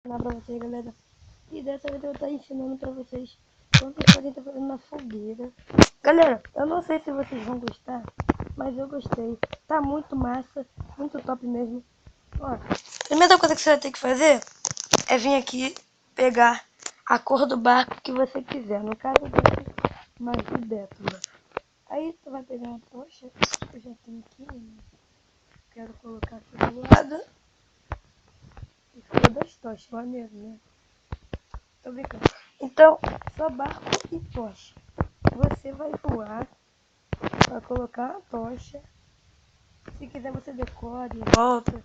Ensinar pra vocês, galera. E dessa vez eu vou estar ensinando pra vocês como vocês podem estar fazendo na fogueira. Galera, eu não sei se vocês vão gostar, mas eu gostei. Tá muito massa, muito top mesmo. Ó, a primeira coisa que você vai ter que fazer é vir aqui pegar a cor do barco que você quiser. No caso desse, mais de Détula. Aí você vai pegar uma tocha, que eu já tenho aqui, né? Quero colocar aqui do lado. E ficou 2 tochas, maneiro, né? Tô brincando. Então, só barco e tocha. Você vai voar, vai colocar a tocha. Se quiser você decora e volta.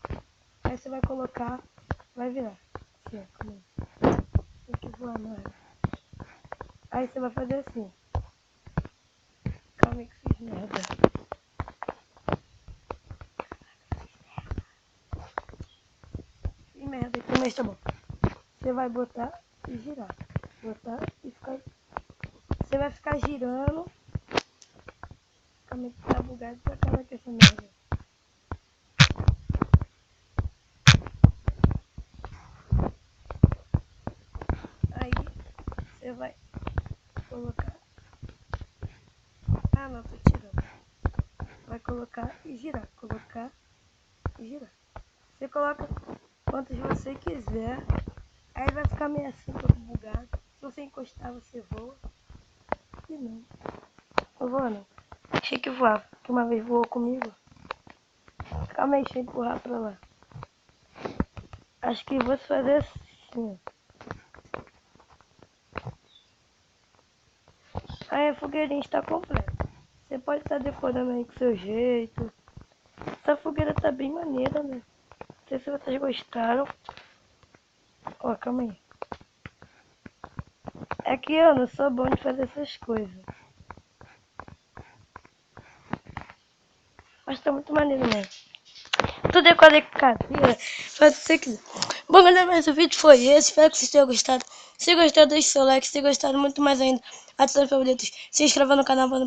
Aí você vai colocar, vai virar. Assim, como tem que voar na água. Aí você vai fazer assim. Calma aí que fiz merda. Fiz merda aqui, mas tá bom. Você vai botar e girar. Botar e ficar. Você vai ficar girando. Calma aí que tá bugado pra acabar com essa merda. Aí você vai colocar. Ah não, tô tirando. Vai colocar e girar. Colocar e girar. Você coloca quantos você quiser. Aí vai ficar meio assim, todo bugado. Se você encostar, você voa. E não. Não voa não. Achei que voava, que uma vez voou comigo. Calma aí, deixa eu empurrar pra lá. Acho que vou fazer assim. Aí a fogueirinha está completa. Você pode estar decorando aí com seu jeito. Essa fogueira tá bem maneira, né? Não sei se vocês gostaram. Ó, calma aí. É que eu não sou bom de fazer essas coisas. Mas tá muito maneiro mesmo. Tu decora com cadeira, faz o que você quiser. Bom, galera, mas o vídeo foi esse. Espero que vocês tenham gostado. Se gostou, deixe seu like. Se gostaram muito mais ainda, ative os favoritos. Se inscreva no canal para não perder.